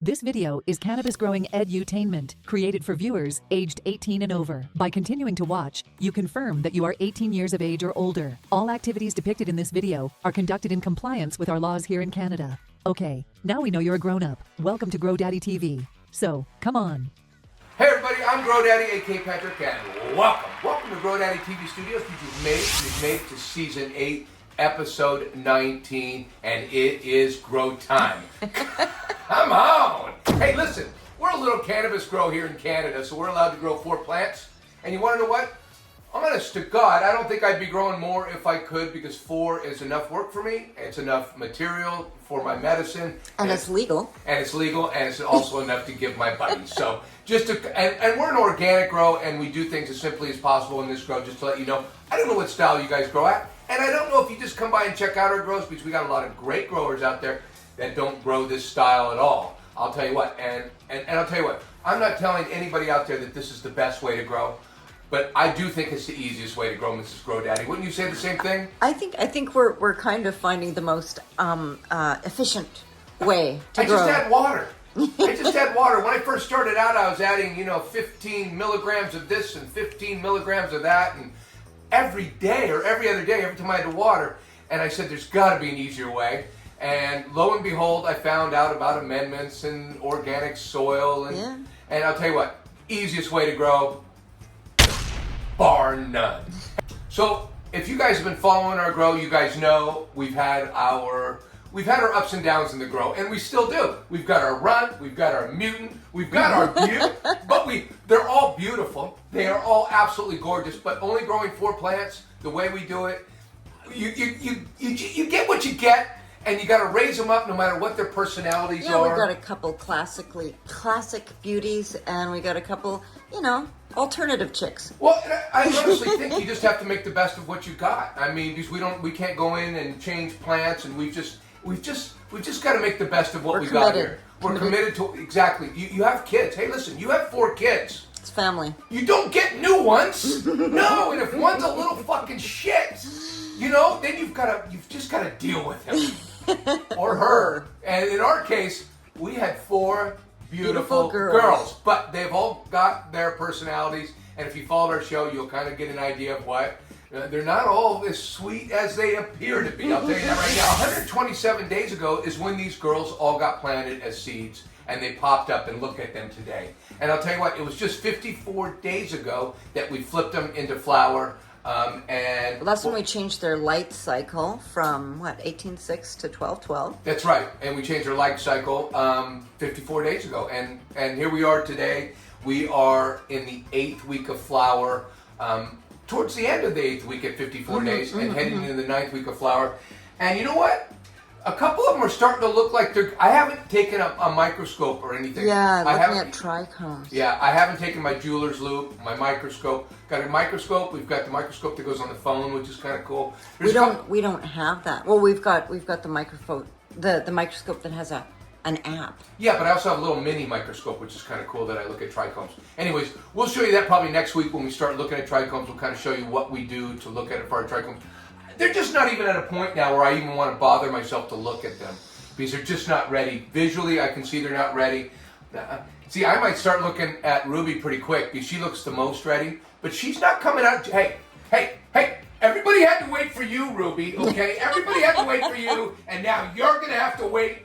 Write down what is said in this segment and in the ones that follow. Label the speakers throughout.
Speaker 1: This video is cannabis growing edutainment, created for viewers aged 18 and over. By continuing to watch, you confirm that you are 18 years of age or older. All activities depicted in this video are conducted in compliance with our laws here in Canada. Okay, now we know you're a grown-up. Welcome to GrowDaddy TV. So, come on.
Speaker 2: Hey everybody, I'm GrowDaddy, aka Patrick, and welcome to GrowDaddy TV Studios. You've made it to Season 8, Episode 19, and it is grow time. Come on! Hey, listen, we're a little cannabis grow here in Canada, so we're allowed to grow 4 plants. And you want to know what? Honest to God, I don't think I'd be growing more if I could, because 4 is enough work for me. It's enough material for my medicine.
Speaker 3: And it's legal.
Speaker 2: And it's legal, and it's also enough to give my buddies. So, and we're an organic grow, and we do things as simply as possible in this grow, just to let you know. I don't know what style you guys grow at, and I don't know if you just come by and check out our grows, because we got a lot of great growers out there that don't grow this style at all. I'll tell you what, and I'll tell you what, I'm not telling anybody out there that this is the best way to grow, but I do think it's the easiest way to grow, Mrs. GrowDaddy. Wouldn't you say the same thing?
Speaker 3: I think we're kind of finding the most efficient way to grow.
Speaker 2: I just add water. When I first started out, I was adding, 15 milligrams of this and 15 milligrams of that, and every day or every other day, every time I had to water, and I said, there's got to be an easier way. And lo and behold, I found out about amendments and organic soil, and I'll tell you what, easiest way to grow, bar none. So if you guys have been following our grow, you guys know we've had our ups and downs in the grow, and we still do. We've got our runt, we've got our mutant, we've got our beaut, but they're all beautiful. They are all absolutely gorgeous, but only growing 4 plants, the way we do it, you get what you get. And you got to raise them up no matter what their personalities are.
Speaker 3: Yeah, we've got a couple classic beauties, and we got a couple, alternative chicks.
Speaker 2: Well, I honestly think you just have to make the best of what you got. I mean, because we can't go in and change plants, and we've just got to make the best of what we got here. We're committed to exactly. You have kids. Hey, listen, you have 4 kids.
Speaker 3: It's family.
Speaker 2: You don't get new ones. No, and if one's a little fucking shit, then you've just got to deal with him. Or her. And in our case, we had 4 beautiful girls. But they've all got their personalities. And if you followed our show, you'll kind of get an idea of what. They're not all as sweet as they appear to be. I'll tell you that right now. 127 days ago is when these girls all got planted as seeds. And they popped up, and look at them today. And I'll tell you what, it was just 54 days ago that we flipped them into flower.
Speaker 3: Well, that's when we changed their light cycle from 18:6 to 12:12.
Speaker 2: That's right, and we changed our light cycle 54 days ago, and here we are today. We are in the 8th week of flower, towards the end of the 8th week at 54 days, and heading into the 9th week of flower. And you know what? A couple of them are starting to look like they're. I haven't taken a microscope or anything.
Speaker 3: Yeah, looking at trichomes.
Speaker 2: Yeah, I haven't taken my jeweler's loupe, my microscope. Got a microscope. We've got the microscope that goes on the phone, which is kind of cool.
Speaker 3: We don't have that. Well, we've got the microscope, the microscope that has an app.
Speaker 2: Yeah, but I also have a little mini microscope, which is kind of cool that I look at trichomes. Anyways, we'll show you that probably next week when we start looking at trichomes. We'll kind of show you what we do to look at it for our trichomes. They're just not even at a point now where I even want to bother myself to look at them, because they're just not ready. Visually, I can see they're not ready. See, I might start looking at Ruby pretty quick, because she looks the most ready, but she's not coming out. Hey, everybody had to wait for you, Ruby, okay? Everybody had to wait for you, and now you're going to have to wait.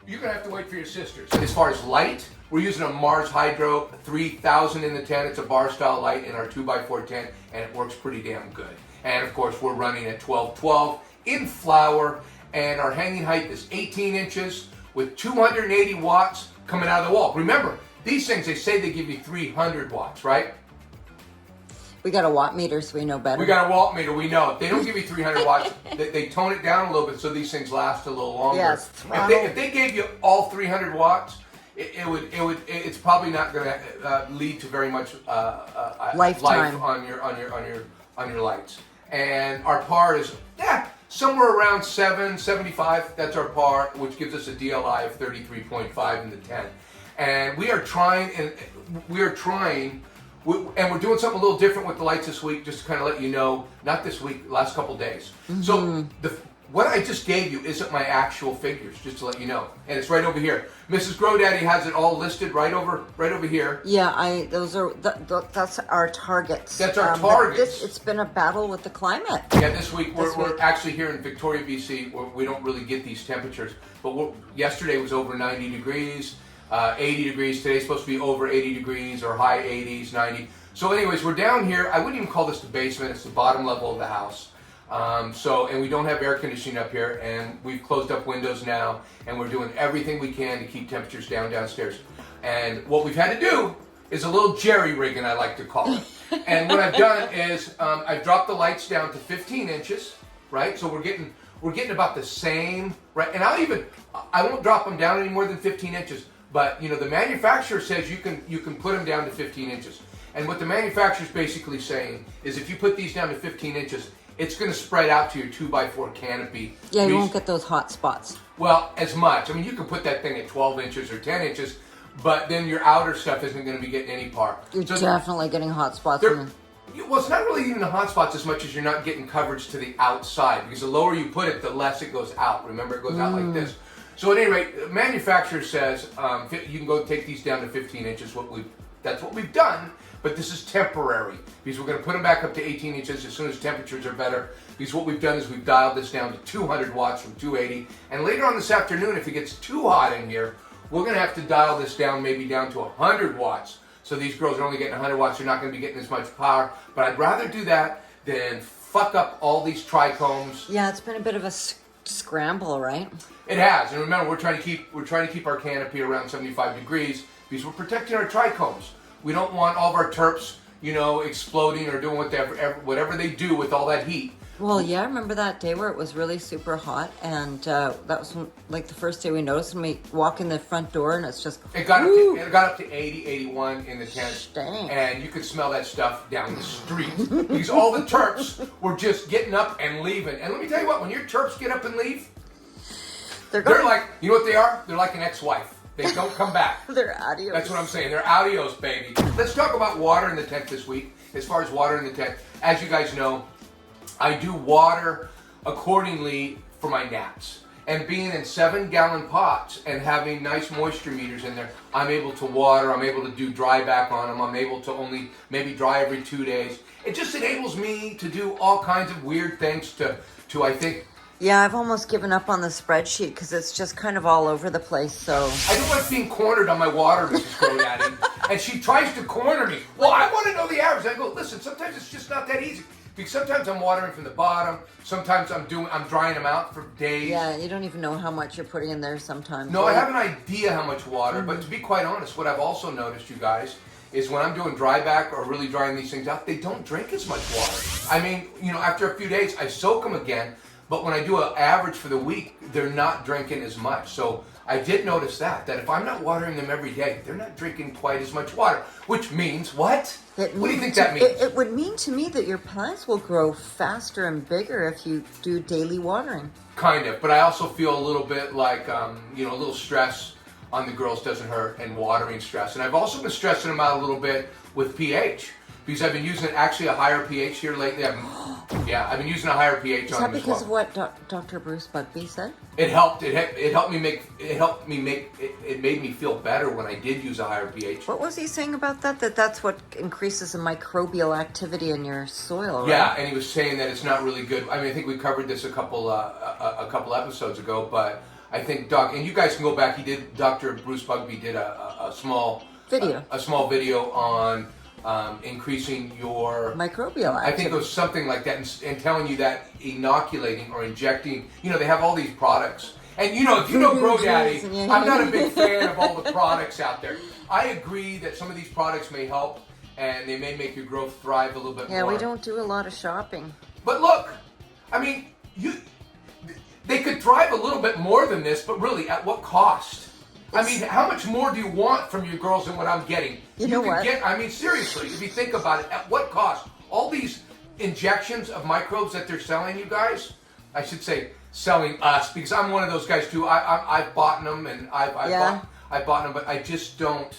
Speaker 2: You're going to have to wait for your sisters. As far as light, we're using a Mars Hydro 3000 in the 10. It's a bar-style light in our 2x4 tent, and it works pretty damn good. And of course, we're running at 1212 in flower, and our hanging height is 18 inches with 280 watts coming out of the wall. Remember, these things, they say they give you 300 watts, right?
Speaker 3: We got a watt meter, so we know better.
Speaker 2: We got a watt meter, we know. They don't give you 300 watts. They tone it down a little bit so these things last a little longer.
Speaker 3: Yes.
Speaker 2: If they gave you all 300 watts, it's probably not going to lead to very much life on your lights. And our par is somewhere around 775. That's our par, which gives us a DLI of 33.5 in the 10. And we are trying, and we're doing something a little different with the lights this week, just to kind of let you know. Not this week, last couple days. So what I just gave you isn't my actual figures, just to let you know. And it's right over here. Mrs. GrowDaddy has it all listed right over here.
Speaker 3: Yeah, that's our targets.
Speaker 2: That's our targets.
Speaker 3: It's been a battle with the climate.
Speaker 2: Yeah, this week we're actually here in Victoria, BC, where we don't really get these temperatures. But yesterday was over 90 degrees, 80 degrees. Today's supposed to be over 80 degrees or high 80s, 90. So anyways, we're down here. I wouldn't even call this the basement. It's the bottom level of the house. And we don't have air conditioning up here, and we've closed up windows now, and we're doing everything we can to keep temperatures down downstairs. And what we've had to do is a little jerry-rigging, I like to call it. And what I've done is I've dropped the lights down to 15 inches, right? So we're getting about the same, right? And I won't drop them down any more than 15 inches. But the manufacturer says you can put them down to 15 inches. And what the manufacturer's basically saying is if you put these down to 15 inches, it's going to spread out to your 2x4 canopy.
Speaker 3: Yeah, you won't get those hot spots.
Speaker 2: Well, as much. I mean, you can put that thing at 12 inches or 10 inches, but then your outer stuff isn't going to be getting any par.
Speaker 3: You're definitely getting hot spots.
Speaker 2: Well, it's not really even the hot spots as much as you're not getting coverage to the outside, because the lower you put it, the less it goes out. Remember, it goes out like this. So at any rate, the manufacturer says you can go take these down to 15 inches. That's what we've done. But this is temporary, because we're going to put them back up to 18 inches as soon as temperatures are better. Because what we've done is we've dialed this down to 200 watts from 280. And later on this afternoon, if it gets too hot in here, we're going to have to dial this down, maybe down to 100 watts. So these girls are only getting 100 watts. They're not going to be getting as much power. But I'd rather do that than fuck up all these trichomes.
Speaker 3: Yeah, it's been a bit of a scramble, right?
Speaker 2: It has. And remember, we're trying to keep our canopy around 75 degrees because we're protecting our trichomes. We don't want all of our terps, exploding or doing whatever they do with all that heat.
Speaker 3: Well, yeah, I remember that day where it was really super hot, and that was like the first day we noticed when we walk in the front door, and it's just...
Speaker 2: It got up to 80, 81 in the tent,
Speaker 3: Dang.
Speaker 2: And you could smell that stuff down the street because all the terps were just getting up and leaving. And let me tell you what, when your terps get up and leave, they're like, you know what they are? They're like an ex-wife. They don't come back.
Speaker 3: They're adios.
Speaker 2: That's what I'm saying. They're adios, baby. Let's talk about water in the tent this week. As far as water in the tent, as you guys know, I do water accordingly for my gnats. And being in 7-gallon pots and having nice moisture meters in there, I'm able to water. I'm able to do dry back on them. I'm able to only maybe dry every 2 days. It just enables me to do all kinds of weird things to I think...
Speaker 3: Yeah, I've almost given up on the spreadsheet because it's just kind of all over the place, so...
Speaker 2: I don't like being cornered on my water, Mrs. GrowDaddy. And she tries to corner me. Well, I want to know the average. I go, listen, sometimes it's just not that easy. Because sometimes I'm watering from the bottom. Sometimes I'm drying them out for days.
Speaker 3: Yeah, you don't even know how much you're putting in there sometimes.
Speaker 2: No, I have an idea how much water. But to be quite honest, what I've also noticed, you guys, is when I'm doing dry back or really drying these things out, they don't drink as much water. I mean, after a few days, I soak them again. But when I do an average for the week, they're not drinking as much. So I did notice that if I'm not watering them every day, they're not drinking quite as much water. Which means what? What do you think that means?
Speaker 3: It would mean to me that your plants will grow faster and bigger if you do daily watering.
Speaker 2: Kind of. But I also feel a little bit like, a little stress on the girls doesn't hurt, and watering stress. And I've also been stressing them out a little bit with pH. Because I've been using actually a higher pH here lately. I've been using a higher pH on them as well. Is that
Speaker 3: because of what Dr. Bruce Bugbee said?
Speaker 2: It helped. It made me feel better when I did use a higher pH.
Speaker 3: What was he saying about that? That's what increases the microbial activity in your soil, right?
Speaker 2: Yeah, and he was saying that it's not really good. I mean, I think we covered this a couple episodes ago, but I think and you guys can go back. Dr. Bruce Bugbee did a small video on increasing your
Speaker 3: microbial activity.
Speaker 2: I think it was something like that, and telling you that inoculating or injecting, they have all these products. And if you know GrowDaddy, I'm not a big fan of all the products out there. I agree that some of these products may help, and they may make your growth thrive a little bit more.
Speaker 3: Yeah, we don't do a lot of shopping.
Speaker 2: But look, I mean, they could thrive a little bit more than this, but really, at what cost? I mean, how much more do you want from your girls than what I'm getting?
Speaker 3: You know what?
Speaker 2: Seriously, if you think about it, at what cost? All these injections of microbes that they're selling you guys, I should say selling us, because I'm one of those guys too. I've bought them, and I've bought them, but I just don't.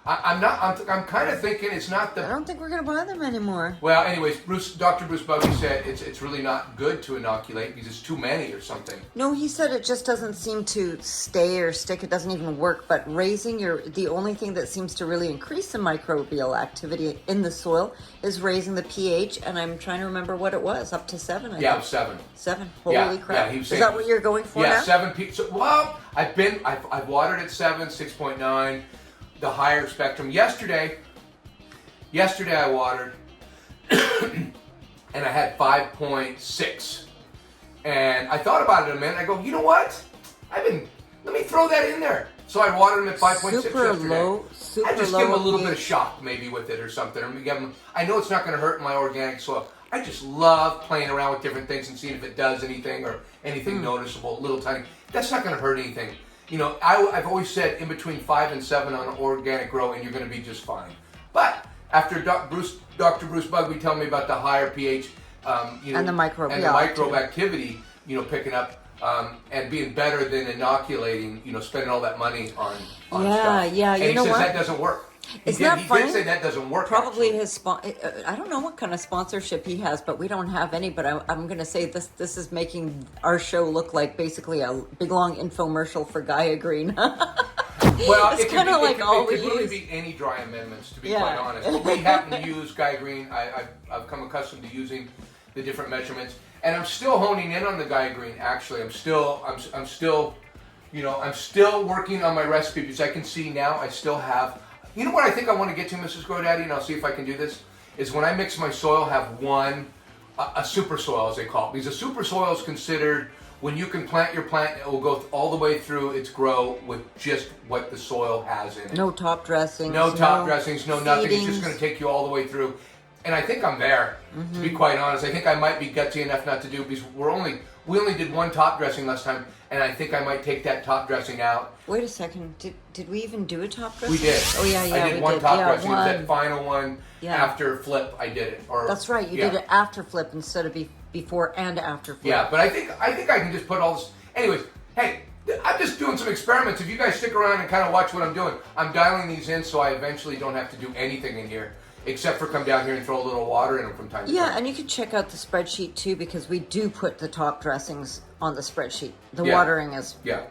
Speaker 2: I'm kind of thinking it's not the.
Speaker 3: I don't think we're going to buy them anymore.
Speaker 2: Well, anyways, Dr. Bruce Buggy said it's really not good to inoculate because it's too many or something.
Speaker 3: No, he said it just doesn't seem to stay or stick. It doesn't even work. But the only thing that seems to really increase the microbial activity in the soil is raising the pH. And I'm trying to remember what it was, up to 7. I
Speaker 2: Yeah, it
Speaker 3: think.
Speaker 2: was 7.
Speaker 3: 7. Holy crap!
Speaker 2: Yeah, he was
Speaker 3: Is
Speaker 2: saying
Speaker 3: that what you're going for now?
Speaker 2: Yeah, 7. So, well, I've watered at 7, 6.9. The higher spectrum. Yesterday I watered and I had 5.6. And I thought about it a minute. I go, you know what? Let me throw that in there. So I watered them at 5.6
Speaker 3: Super
Speaker 2: yesterday.
Speaker 3: low.
Speaker 2: I just give them a little bit of shock maybe with it or something. I know it's not going to hurt my organic soil. I just love playing around with different things and seeing if it does anything or anything noticeable, little tiny. That's not going to hurt anything. You know, I've always said in between 5 and 7 on organic grow, and you're going to be just fine. But after Dr. Bruce Bugby telling me about the higher pH,
Speaker 3: and the
Speaker 2: microbe activity, picking up and being better than inoculating, spending all that money on stuff.
Speaker 3: Yeah.
Speaker 2: And
Speaker 3: You know
Speaker 2: he says
Speaker 3: what?
Speaker 2: that doesn't work. He did say that doesn't work.
Speaker 3: Probably
Speaker 2: actually.
Speaker 3: I don't know what kind of sponsorship he has, but we don't have any. But I'm going to say this is making our show look like basically a big long infomercial for Gaia Green.
Speaker 2: Well,
Speaker 3: it's kind of like all we
Speaker 2: use. It could really be any dry amendments, to be quite honest. But we happen to use Gaia Green. I've come accustomed to using the different measurements, and I'm still honing in on the Gaia Green. Actually, I'm still working on my recipe because I can see now I still have. You know what I think I want to get to, Mrs. GrowDaddy, and I'll see if I can do this, is when I mix my soil, have a super soil, as they call it. Because a super soil is considered when you can plant your plant, it will go all the way through its grow with just what the soil has in it.
Speaker 3: No top dressings.
Speaker 2: No nothing. It's just going to take you all the way through. And I think I'm there, to be quite honest. I think I might be gutsy enough not to do because we only did 1 top dressing last time, and I think I might take that top dressing out.
Speaker 3: Wait a second. Did we even do a top dressing?
Speaker 2: We did.
Speaker 3: Oh yeah.
Speaker 2: I did 1 top dressing. It was that final one after flip. I did it.
Speaker 3: That's right. You did it after flip instead of before and after flip.
Speaker 2: Yeah, but I think I can just put all this. Anyways, hey, I'm just doing some experiments. If you guys stick around and kind of watch what I'm doing, I'm dialing these in so I eventually don't have to do anything in here. Except for come down here and throw a little water in them from time to time.
Speaker 3: Yeah, and you can check out the spreadsheet too because we do put the top dressings on the spreadsheet. The watering is.
Speaker 2: Yeah.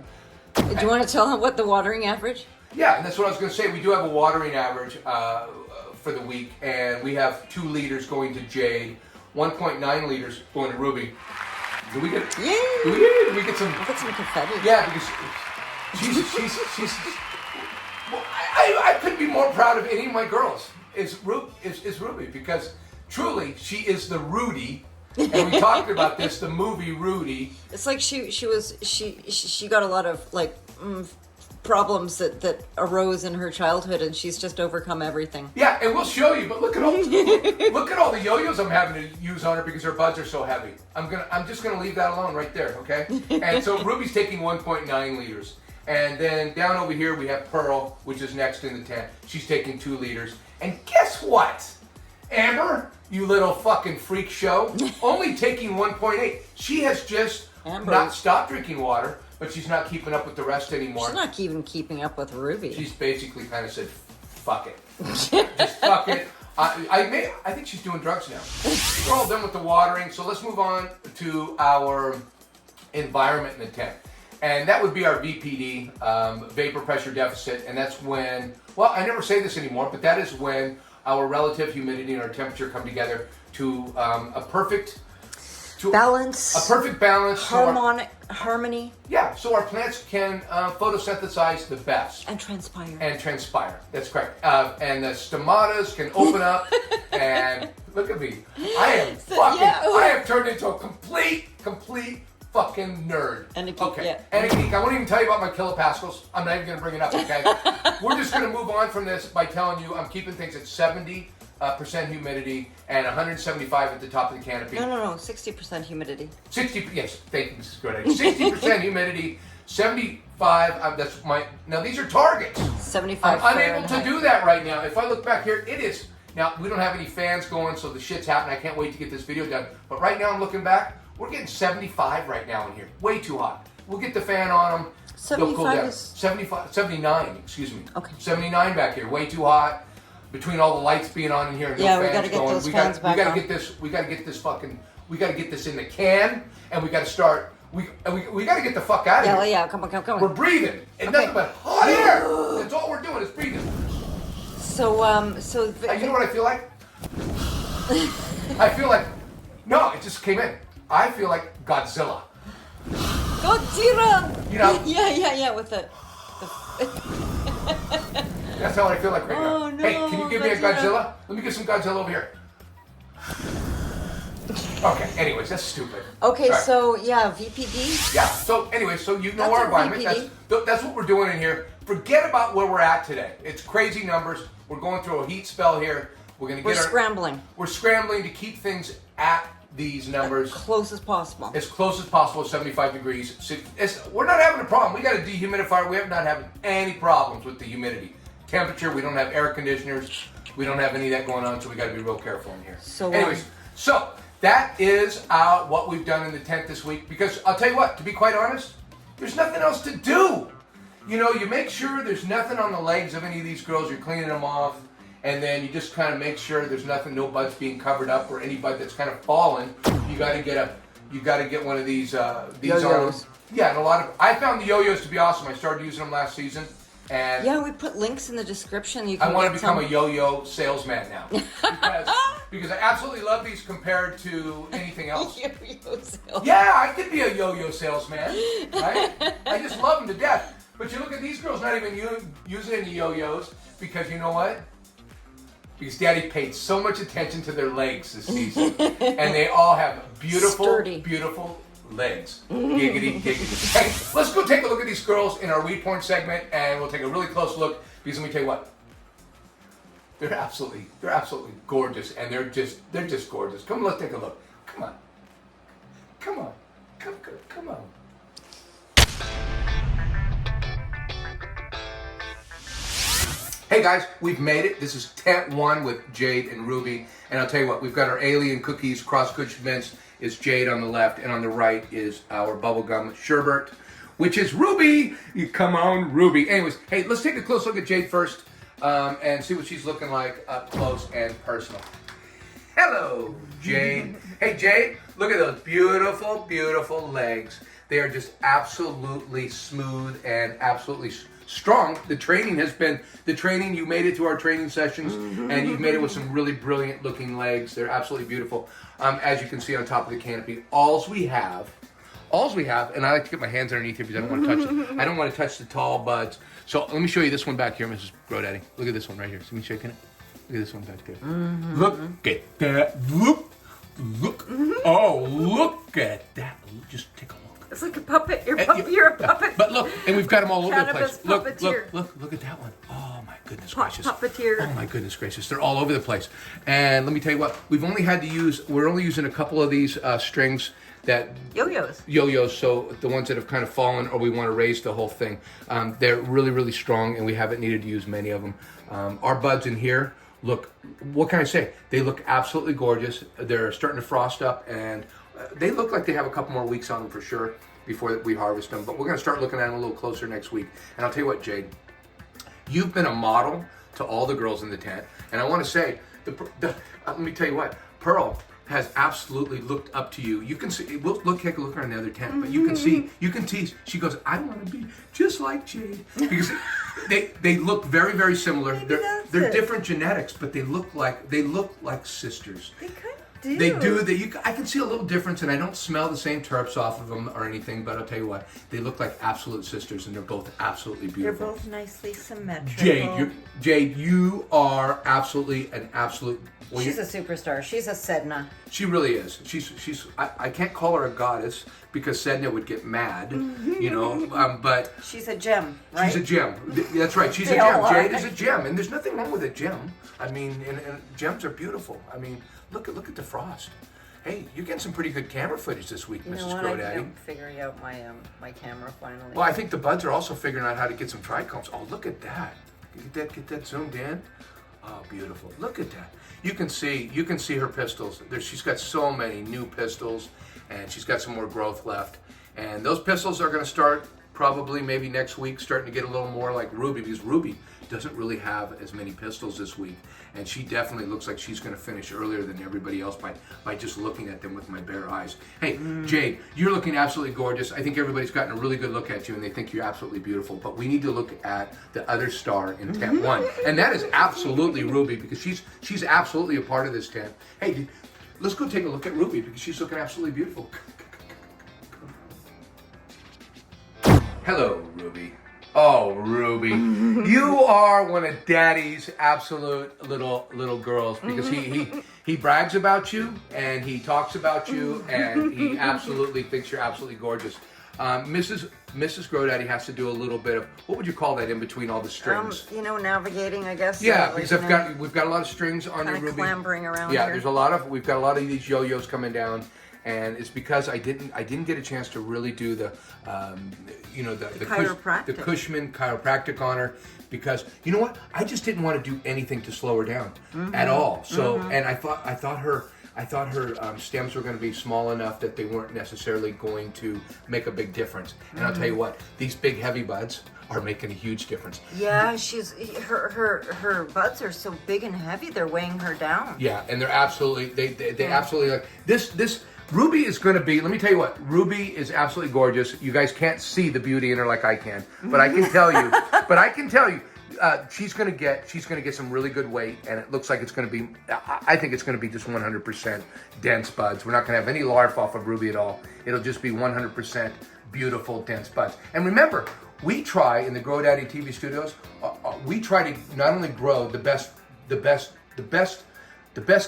Speaker 3: Do you want to tell them what the watering average?
Speaker 2: Yeah, and that's what I was going to say. We do have a watering average for the week, and we have 2 liters going to Jade, 1.9 liters going to Ruby. Do we get?
Speaker 3: Yay!
Speaker 2: Do we get some?
Speaker 3: I'll get some confetti.
Speaker 2: Yeah, because she's. Well, I couldn't be more proud of any of my girls. Is Ruby, because truly she is the Rudy, and we talked about this, the movie Rudy.
Speaker 3: It's like she got a lot of problems that arose in her childhood, and she's just overcome everything.
Speaker 2: Yeah, and we'll show you. But look at all the Yoyos I'm having to use on her because her buds are so heavy. I'm just gonna leave that alone right there, okay? And so Ruby's taking 1.9 liters. And then down over here we have Pearl, which is next in the tent. She's taking 2 liters. And guess what? Amber, you little fucking freak show, only taking 1.8. She has just not stopped drinking water, but she's not keeping up with the rest anymore.
Speaker 3: She's not even keeping up with Ruby.
Speaker 2: She's basically kind of said, fuck it. Just fuck it. I think she's doing drugs now. We're all done with the watering, so let's move on to our environment in the tent. And that would be our VPD, vapor pressure deficit, and that's when, well, I never say this anymore, but that is when our relative humidity and our temperature come together to a perfect
Speaker 3: balance.
Speaker 2: A perfect balance.
Speaker 3: Harmony.
Speaker 2: Yeah, so our plants can photosynthesize the best.
Speaker 3: And transpire.
Speaker 2: That's correct. And the stomatas can open up, and look at me. I have turned into a complete fucking nerd.
Speaker 3: And a geek,
Speaker 2: okay.
Speaker 3: yeah.
Speaker 2: And a geek. I won't even tell you about my kilopascals. I'm not even going to bring it up, okay? We're just going to move on from this by telling you I'm keeping things at 70% humidity and 175 at the top of the canopy.
Speaker 3: No, 60% humidity.
Speaker 2: 60, yes, thank you, Mrs. GrowDaddy. 60% humidity, 75, that's my, now these are targets.
Speaker 3: 75
Speaker 2: I'm unable to do that right now. If I look back here, it is, now we don't have any fans going, so the shit's happening. I can't wait to get this video done. But right now I'm looking back, we're getting 75 right now in here. Way too hot. We'll get the fan on them. they'll cool
Speaker 3: 75
Speaker 2: down.
Speaker 3: is...
Speaker 2: 79, excuse me.
Speaker 3: Okay.
Speaker 2: 79 back here, way too hot. Between all the lights being on in here and
Speaker 3: Yeah,
Speaker 2: no
Speaker 3: we
Speaker 2: fans
Speaker 3: gotta get
Speaker 2: going,
Speaker 3: those fans back on.
Speaker 2: We gotta get this in the can, and we gotta start. We gotta get the fuck out of here.
Speaker 3: Yeah, come on.
Speaker 2: We're breathing, and nothing but hot air. That's all we're doing is breathing.
Speaker 3: So,
Speaker 2: You know what I feel like? I feel like, no, it just came in. I feel like Godzilla.
Speaker 3: Godzilla!
Speaker 2: You know?
Speaker 3: Yeah, with the...
Speaker 2: That's how I feel like right now.
Speaker 3: Oh, no,
Speaker 2: Hey, can you give me a Godzilla? Let me get some Godzilla over here. Okay, anyways, that's stupid.
Speaker 3: Okay,
Speaker 2: right.
Speaker 3: so, yeah, VPD?
Speaker 2: Yeah, so anyway, so you know
Speaker 3: That's
Speaker 2: our
Speaker 3: a
Speaker 2: environment.
Speaker 3: VPD.
Speaker 2: That's what we're doing in here. Forget about where we're at today. It's crazy numbers. We're going through a heat spell here.
Speaker 3: We're scrambling.
Speaker 2: We're scrambling to keep things at these numbers.
Speaker 3: As close as possible.
Speaker 2: As close as possible, 75 degrees. We're not having a problem. We got a dehumidifier. We have not having any problems with the humidity. Temperature, we don't have air conditioners. We don't have any of that going on, so we got to be real careful in here.
Speaker 3: So,
Speaker 2: anyways, so that is what we've done in the tent this week. Because I'll tell you what, to be quite honest, there's nothing else to do. You know, you make sure there's nothing on the legs of any of these girls. You're cleaning them off. And then you just kind of make sure there's nothing, no buds being covered up or any bud that's kind of fallen. You got to get one of these
Speaker 3: Yoyos.
Speaker 2: Yeah, and I found the Yoyos to be awesome. I started using them last season. And
Speaker 3: yeah, we put links in the description. You can
Speaker 2: I want to become a Yo-Yo salesman now because I absolutely love these compared to anything else.
Speaker 3: Yo-Yo salesman.
Speaker 2: Yeah, I could be a Yo-Yo salesman, right? I just love them to death. But you look at these girls not even using any Yo-Yos because you know what? Because Daddy paid so much attention to their legs this season, and they all have beautiful legs. Giggity, giggity. Hey, let's go take a look at these girls in our weed porn segment, and we'll take a really close look. Because let me tell you what, they're absolutely gorgeous, and they're just gorgeous. Come on, let's take a look. Come on. Hey guys, we've made it. This is tent 1 with Jade and Ruby. And I'll tell you what, we've got our alien cookies, cross Kush Vince is Jade on the left, and on the right is our Bubblegum Sherbert, which is Ruby. Come on, Ruby. Anyways, hey, let's take a close look at Jade first and see what she's looking like up close and personal. Hello, Jade. Hey, Jade, look at those beautiful, beautiful legs. They are just absolutely smooth and absolutely strong. The training, you made it to our training sessions, and you've made it with some really brilliant looking legs. They're absolutely beautiful. As you can see on top of the canopy, alls we have, and I like to get my hands underneath here because I don't want to touch the tall buds. So let me show you this one back here, Mrs. GrowDaddy. Look at this one right here. See me shaking it? Look at this one back there. Look at that. Look. Oh, look at that. Just take a look.
Speaker 3: It's like a puppet. You're a puppet.
Speaker 2: But look, and we've got them all over the place.
Speaker 3: Cannabis
Speaker 2: Look at that one. Oh my goodness gracious.
Speaker 3: Puppeteer.
Speaker 2: Oh my goodness gracious. They're all over the place. And let me tell you what, we're only using a couple of these strings that Yoyos, so the ones that have kind of fallen or we want to raise the whole thing. They're really, really strong and we haven't needed to use many of them. Our buds in here look, what can I say? They look absolutely gorgeous. They're starting to frost up and they look like they have a couple more weeks on them for sure before we harvest them. But we're going to start looking at them a little closer next week. And I'll tell you what, Jade, you've been a model to all the girls in the tent. And I want to say, let me tell you what, Pearl has absolutely looked up to you. You can see, take a look around the other tent, but you can see, she goes, I want to be just like Jade. Because they look very, very similar. They're different genetics, but they look like sisters.
Speaker 3: They kind of do.
Speaker 2: They do. I can see a little difference, and I don't smell the same terps off of them or anything, but I'll tell you what, they look like absolute sisters, and they're both absolutely beautiful.
Speaker 3: They're both nicely symmetrical.
Speaker 2: Jade, you are absolutely an absolute...
Speaker 3: She's a superstar. She's a Sedna.
Speaker 2: She really is. I can't call her a goddess because Sedna would get mad, you know, but...
Speaker 3: She's a gem, right?
Speaker 2: She's a gem. That's right. She's a gem. Jade is a gem, and there's nothing wrong with a gem. I mean, and gems are beautiful. I mean, look at the frost. Hey, you're getting some pretty good camera footage this week, Mrs. GrowDaddy.
Speaker 3: I'm figuring out my camera finally.
Speaker 2: Well, I think the buds are also figuring out how to get some trichomes. Oh, look at that. Get that zoomed in. Oh, beautiful. Look at that. You can see her pistils. She's got so many new pistils, and she's got some more growth left. And those pistils are going to start probably maybe next week starting to get a little more like Ruby, because Ruby doesn't really have as many pistils this week, and she definitely looks like she's going to finish earlier than everybody else by just looking at them with my bare eyes. Hey, Jade, you're looking absolutely gorgeous. I think everybody's gotten a really good look at you, and they think you're absolutely beautiful, but we need to look at the other star in tent 1, and that is absolutely Ruby, because she's absolutely a part of this tent. Hey, let's go take a look at Ruby, because she's looking absolutely beautiful. Hello, Ruby. Oh, Ruby, you are one of Daddy's absolute little girls, because he brags about you and he talks about you and he absolutely thinks you're absolutely gorgeous. Mrs. GrowDaddy has to do a little bit of, what would you call that in between all the strings?
Speaker 3: You know, navigating, I guess.
Speaker 2: Yeah, because we've got a lot of strings on your Ruby.
Speaker 3: Clambering around
Speaker 2: Yeah,
Speaker 3: here.
Speaker 2: we've got a lot of these Yoyos coming down. And it's because I didn't get a chance to really do the
Speaker 3: chiropractic.
Speaker 2: the Cushman chiropractic on her, because you know what, I just didn't want to do anything to slow her down at all. So and I thought her stems were going to be small enough that they weren't necessarily going to make a big difference. And I'll tell you what, these big heavy buds are making a huge difference.
Speaker 3: Yeah, her buds are so big and heavy, they're weighing her down.
Speaker 2: Yeah, and they're absolutely they absolutely like this. Ruby is going to be, let me tell you what, Ruby is absolutely gorgeous. You guys can't see the beauty in her like I can, but I can tell you, she's going to get some really good weight, and it looks like it's going to be, I think it's going to be just 100% dense buds. We're not going to have any larf off of Ruby at all. It'll just be 100% beautiful dense buds. And remember, we try in the GrowDaddy TV studios, we try to not only grow the best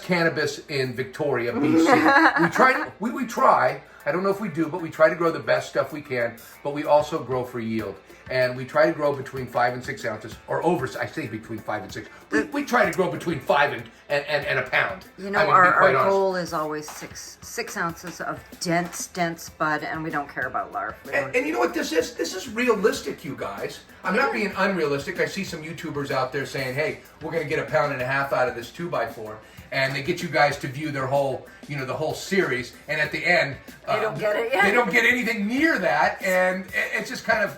Speaker 2: cannabis in Victoria, BC. We try, I don't know if we do, but we try to grow the best stuff we can, but we also grow for yield. And we try to grow between 5 and 6 ounces, or I say between 5 and 6. We try to grow between 5 and a pound.
Speaker 3: You know, our goal is always six ounces of dense bud, and we don't care about larf.
Speaker 2: And you know what this is? This is realistic, you guys. I'm not being unrealistic. I see some YouTubers out there saying, hey, we're going to get 1.5 pounds out of this 2x4. And they get you guys to view their whole, the whole series, and at the end,
Speaker 3: they don't get it. Yeah.
Speaker 2: They don't get anything near that, and it's just kind of,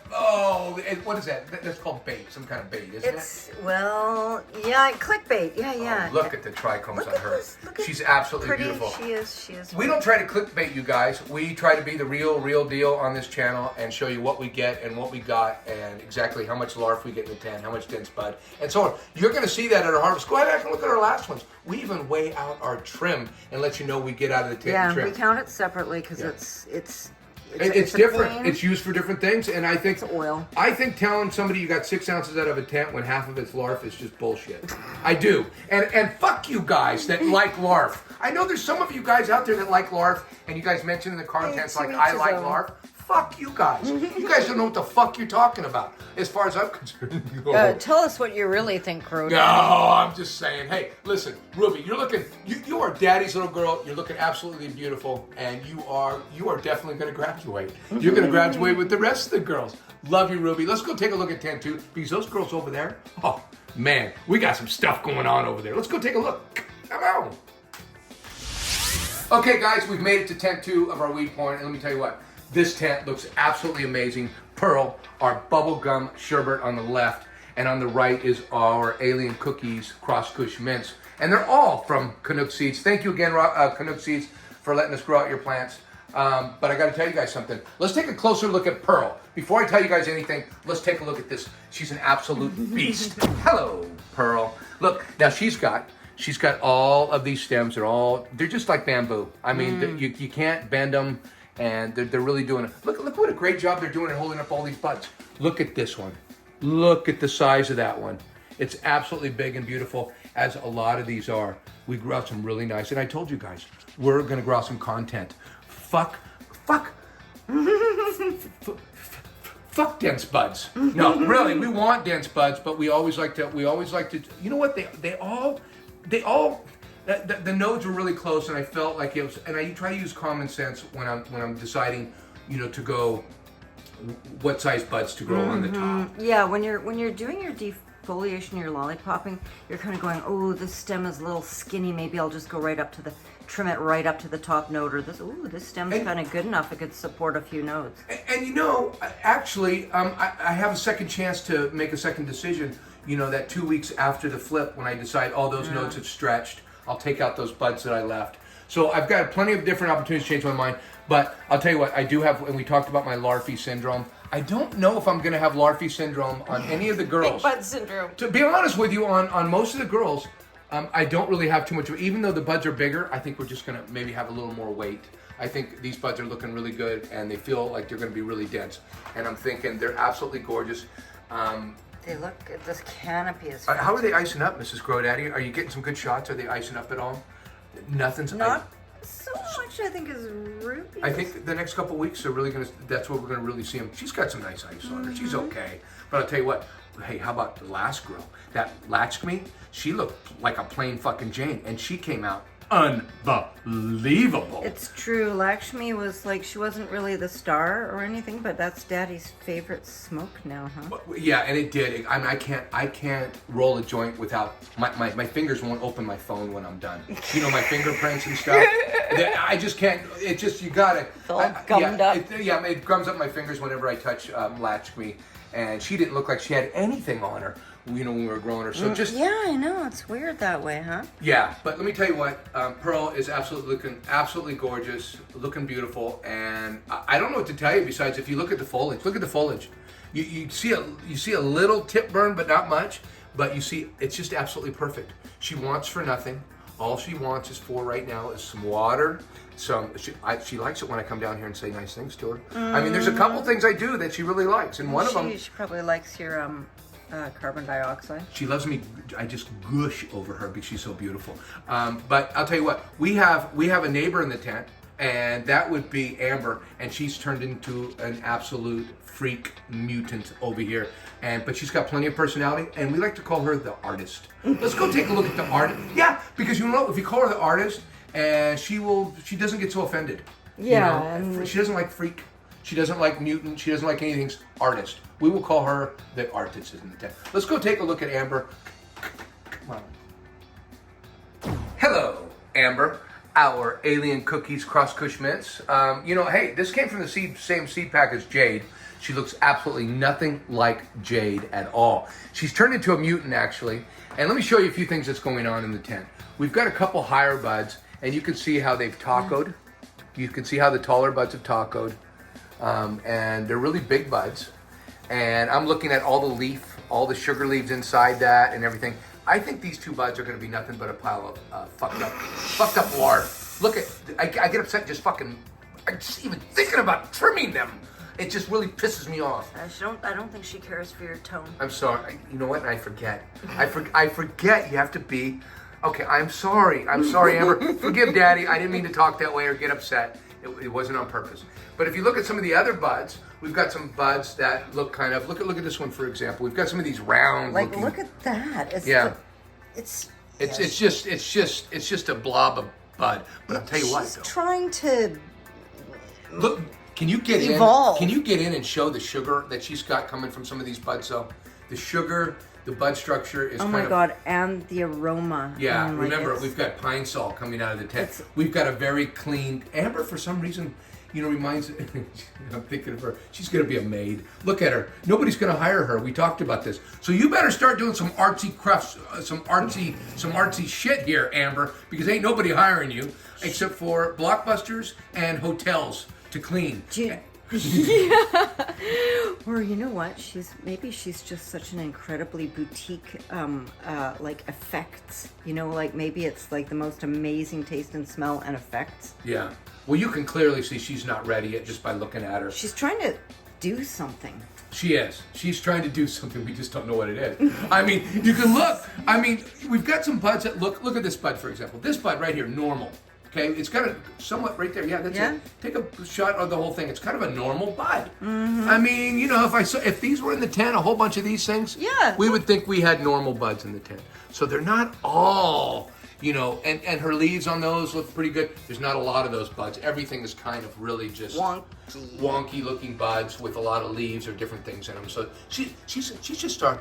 Speaker 2: what is that? That's called bait, some kind of bait, isn't it?
Speaker 3: Well, yeah, clickbait. Yeah.
Speaker 2: Oh, look at the trichomes on her. She's absolutely
Speaker 3: pretty
Speaker 2: beautiful.
Speaker 3: She is.
Speaker 2: We don't try to clickbait you guys. We try to be the real deal on this channel and show you what we get and what we got and exactly how much larf we get in the tent, how much dense bud, and so on. You're going to see that at our harvest. Go ahead and look at our last ones. We even weigh out our trim and let you know we get out of the tent and trim.
Speaker 3: Yeah, we count it separately because
Speaker 2: it's different. Clean. It's used for different things, and I think
Speaker 3: it's oil.
Speaker 2: I think telling somebody you got 6 ounces out of a tent when half of it's larf is just bullshit. I do, and fuck you guys that like larf. I know there's some of you guys out there that like larf, and you guys mention in the contents like I like larf. Fuck you guys. You guys don't know what the fuck you're talking about, as far as I'm concerned.
Speaker 3: Tell us what you really think, GrowDaddy.
Speaker 2: No, I'm just saying. Hey, listen, Ruby, you are Daddy's little girl. You're looking absolutely beautiful, and you are definitely going to graduate. You're going to graduate with the rest of the girls. Love you, Ruby. Let's go take a look at tent 2, because those girls over there, oh man, we got some stuff going on over there. Let's go take a look. Come on. Okay, guys, we've made it to tent 2 of our weed point, and let me tell you what. This tent looks absolutely amazing. Pearl, our Bubblegum Sherbert on the left, and on the right is our Alien Cookies Cross Kush Mints. And they're all from Canuk Seeds. Thank you again, Canuk Seeds, for letting us grow out your plants. But I gotta tell you guys something. Let's take a closer look at Pearl. Before I tell you guys anything, let's take a look at this. She's an absolute beast. Hello, Pearl. Look, now she's got all of these stems. They're just like bamboo. I mean, you can't bend them. And they're really doing it. Look what a great job they're doing at holding up all these buds. Look at this one. Look at the size of that one. It's absolutely big and beautiful, as a lot of these are. We grew out some really nice, and I told you guys, we're gonna grow out some content. Fuck dense buds. No, really, we want dense buds, but we always like to, you know what, they all, the nodes were really close, and I felt like it was, and I try to use common sense when I'm deciding, to go what size buds to grow on the top.
Speaker 3: Yeah, when you're doing your foliation you're lollipopping, you're kind of going, oh, this stem is a little skinny. Maybe I'll just go right up to trim it right up to the top node, or this stem's kind of good enough. It could support a few nodes.
Speaker 2: And you know, actually, I have a second chance to make a second decision. You know, that 2 weeks after the flip, when I decide all those nodes have stretched, I'll take out those buds that I left. So I've got plenty of different opportunities to change my mind. But I'll tell you what, I do have, and we talked about my larvae syndrome. I don't know if I'm going to have larvae syndrome on any of the girls.
Speaker 3: Bud syndrome.
Speaker 2: To be honest with you, on most of the girls, I don't really have too much of it. Even though the buds are bigger, I think we're just going to maybe have a little more weight. I think these buds are looking really good, and they feel like they're going to be really dense. And I'm thinking they're absolutely gorgeous.
Speaker 3: They look, this canopy is
Speaker 2: How are they icing up, Mrs. GrowDaddy? Are you getting some good shots? Are they icing up at all? Nothing's
Speaker 3: not so much, I think, is ruby.
Speaker 2: I think the next couple of weeks are really that's what we're going to really see them. She's got some nice ice on her. She's okay. But I'll tell you what, hey, how about the last girl? That latched me, she looked like a plain fucking Jane, and she came out unbelievable.
Speaker 3: It's true. Lakshmi was like, she wasn't really the star or anything, but that's Daddy's favorite smoke now, huh?
Speaker 2: Yeah, and it did. I mean, I can't roll a joint without my fingers won't open my phone when I'm done. You know, my fingerprints and stuff. I just can't. It just, you gotta.
Speaker 3: It's all gummed up.
Speaker 2: It gums up my fingers whenever I touch Lakshmi, and she didn't look like she had anything on her. You know, when we were growing her. So just
Speaker 3: yeah, I know, it's weird that way, huh?
Speaker 2: Yeah, but let me tell you what, Pearl is absolutely gorgeous, looking beautiful, and I don't know what to tell you besides if you look at the foliage. Look at the foliage. You see a little tip burn, but not much. But you see, it's just absolutely perfect. She wants for nothing. All she wants is for right now is some water. She likes it when I come down here and say nice things to her. I mean, there's a couple things I do that she really likes, and one of them. She
Speaker 3: probably likes your carbon dioxide.
Speaker 2: She loves me. I just gush over her because she's so beautiful. But I'll tell you what, we have a neighbor in the tent, and that would be Amber, and she's turned into an absolute freak mutant over here. But she's got plenty of personality, and we like to call her the artist. Let's go take a look at the artist. Yeah, because you know, if you call her the artist, and she doesn't get so offended.
Speaker 3: Yeah,
Speaker 2: you know? She doesn't like freak. She doesn't like mutant. She doesn't like anything. Artist. We will call her the artist in the tent. Let's go take a look at Amber. Come on. Hello, Amber. Our alien cookies cross Kush mints. You know, hey, this came from the same seed pack as Jade. She looks absolutely nothing like Jade at all. She's turned into a mutant, actually. And let me show you a few things that's going on in the tent. We've got a couple higher buds, and you can see how they've tacoed. You can see how the taller buds have tacoed. And they're really big buds. And I'm looking at all the sugar leaves inside that and everything. I think these two buds are going to be nothing but a pile of fucked up lard. Look at, I get upset just even thinking about trimming them. It just really pisses me off.
Speaker 3: I don't think she cares for your tone.
Speaker 2: I'm sorry. You know what? I forget. I forget you have to be. Okay, I'm sorry, Amber. Forgive Daddy. I didn't mean to talk that way or get upset. It wasn't on purpose. But if you look at some of the other buds, we've got some buds that look kind of, look at this one, for example. We've got some of these round looking.
Speaker 3: Look at that. It's
Speaker 2: just a blob of bud. But I'll tell you what, though.
Speaker 3: She's trying to
Speaker 2: look. Can you get
Speaker 3: evolve.
Speaker 2: Can you get in and show the sugar that she's got coming from some of these buds, though? The sugar, the bud structure is
Speaker 3: my God, and the aroma.
Speaker 2: Yeah, remember, we've got pine sol coming out of the tent. We've got a very clean, Amber, for some reason, you know, reminds, I'm thinking of her, she's going to be a maid. Look at her. Nobody's going to hire her. We talked about this. So you better start doing some artsy crafts, some artsy shit here, Amber, because ain't nobody hiring you except for blockbusters and hotels to clean.
Speaker 3: Yeah. Or you know what? Maybe she's just such an incredibly boutique, like effects. You know, like maybe it's like the most amazing taste and smell and effects.
Speaker 2: Yeah. Well, you can clearly see she's not ready yet just by looking at her.
Speaker 3: She's trying to do something.
Speaker 2: She is. She's trying to do something. We just don't know what it is. I mean, you can look. I mean, we've got some buds that look at this bud, for example. This bud right here, normal. Okay, it's got a somewhat right there. Yeah, that's it. Take a shot of the whole thing. It's kind of a normal bud. Mm-hmm. I mean, you know, if these were in the tent, a whole bunch of these things, we would think we had normal buds in the tent. So they're not all, you know, and her leaves on those look pretty good. There's not a lot of those buds. Everything is kind of really just wonky looking buds with a lot of leaves or different things in them. So she's just our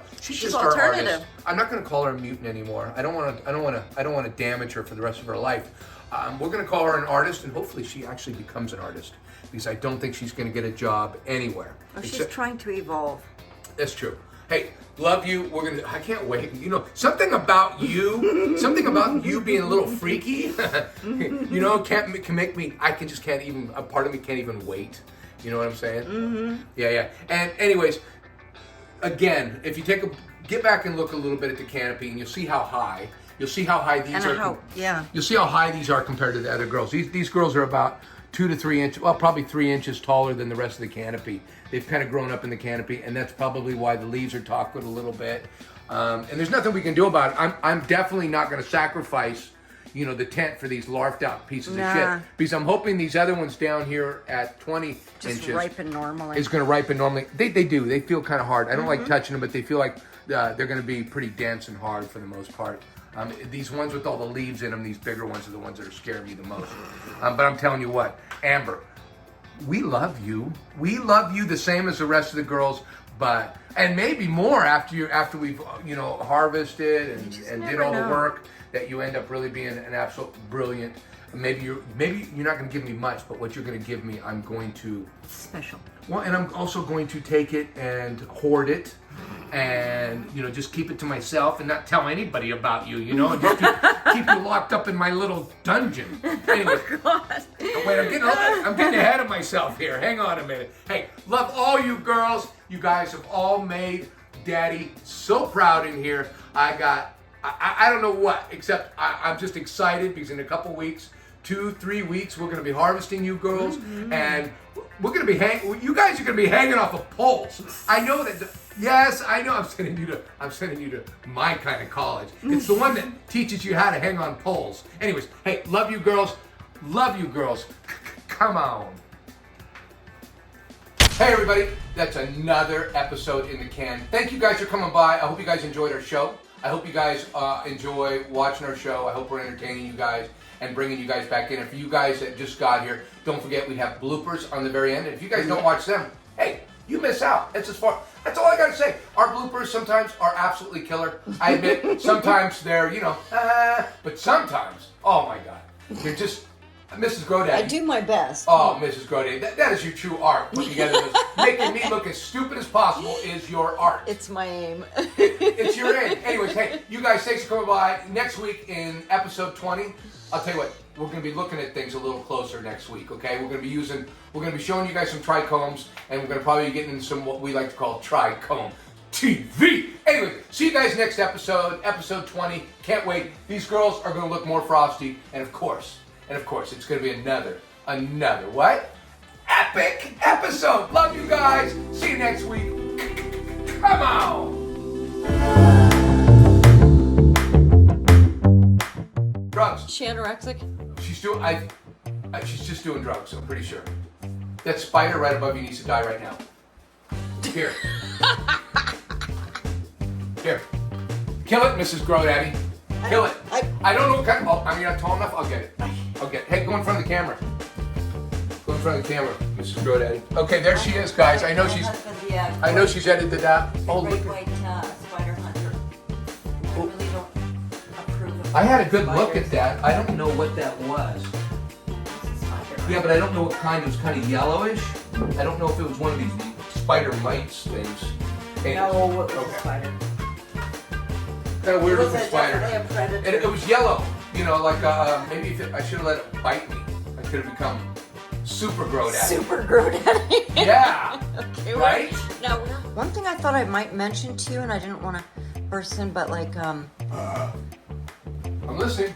Speaker 2: artist. I'm not going to call her a mutant anymore. I don't want to damage her for the rest of her life. We're going to call her an artist, and hopefully she actually becomes an artist, because I don't think she's going to get a job anywhere.
Speaker 3: Oh, she's trying to evolve.
Speaker 2: That's true. Hey, love you. I can't wait. You know, something about you being a little freaky, you know, can make me, can't even, a part of me can't even wait. You know what I'm saying? Mm-hmm. Yeah. And anyways, again, if you get back and look a little bit at the canopy, and you'll see how high these are. You'll see how high these are compared to the other girls. These girls are about 2 to 3 inches, well, probably 3 inches taller than the rest of the canopy. They've kind of grown up in the canopy, and that's probably why the leaves are tackled a little bit. And there's nothing we can do about it. I'm definitely not going to sacrifice, you know, the tent for these larfed out pieces of shit, because I'm hoping these other ones down here at 20 inches
Speaker 3: ripen normally.
Speaker 2: Is going to ripen normally. They do. They feel kind of hard. I don't like touching them, but they feel like they're going to be pretty dense and hard for the most part. These ones with all the leaves in them, these bigger ones are the ones that are scaring me the most. But I'm telling you what, Amber, we love you. We love you the same as the rest of the girls, and maybe more after we've, you know, harvested and did all the work, that you end up really being an absolute brilliant. Maybe you're not going to give me much, but what you're going to give me, I'm going to
Speaker 3: special.
Speaker 2: Well, and I'm also going to take it and hoard it, and, you know, just keep it to myself and not tell anybody about you, you know, and just keep you locked up in my little dungeon. Anyway, wait, I'm getting ahead of myself here. Hang on a minute. Hey, love all you girls. You guys have all made Daddy so proud in here. I don't know what, except I'm just excited, because in a couple weeks, 2-3 weeks, we're going to be harvesting you girls, and we're going to be you guys are going to be hanging off of poles. I know that. Yes, I know. I'm sending you to my kind of college. It's the one that teaches you how to hang on poles. Anyways, hey, love you girls. Love you girls. Come on. Hey everybody, that's another episode in the can. Thank you guys for coming by. I hope you guys enjoyed our show. I hope you guys enjoy watching our show. I hope we're entertaining you guys and bringing you guys back in. And for you guys that just got here, don't forget we have bloopers on the very end. And if you guys don't watch them, hey, you miss out. That's all I gotta say. Our bloopers sometimes are absolutely killer. I admit, sometimes they're, you know, but sometimes, oh my God, they're just, Mrs. GrowDaddy.
Speaker 3: I do my best.
Speaker 2: Oh, Mrs. GrowDaddy, that is your true art. Put together this, making me look as stupid as possible is your art.
Speaker 3: It's my aim.
Speaker 2: It's your aim. Anyways, hey, you guys, thanks for coming by. Next week in episode 20, I'll tell you what, we're going to be looking at things a little closer next week, okay? We're going to be showing you guys some trichomes, and we're going to probably be getting into some what we like to call trichome TV. Anyway, see you guys next episode 20. Can't wait. These girls are going to look more frosty, and of course, it's going to be another what? Epic episode. Love you guys. See you next week. Come on. Drugs.
Speaker 3: She anorexic?
Speaker 2: She's just doing drugs, I'm pretty sure. That spider right above you needs to die right now. Here. Here. Kill it, Mrs. GrowDaddy. Kill it. I don't know what kind of, I'm tall enough, I'll get it. Hey, go in front of the camera. Go in front of the camera, Mrs. GrowDaddy. Okay, there she is, guys. I know she's edited that. Oh, look.
Speaker 3: White spider hunter. I really don't approve of
Speaker 2: I had a good look at that. I don't know what that was. Yeah, but I don't know what kind. It was kind of yellowish. I don't know if it was one of these spider mites things.
Speaker 3: No, it was a spider.
Speaker 2: Kind of weird looking spider.
Speaker 3: Definitely a predator.
Speaker 2: And it was yellow. You know, like maybe if I should have let it bite me. I could have become Super GrowDaddy.
Speaker 3: Super GrowDaddy.
Speaker 2: Yeah.
Speaker 3: Okay,
Speaker 2: right?
Speaker 3: Now, one thing I thought I might mention to you, and I didn't want to burst in, but like,
Speaker 2: I'm listening.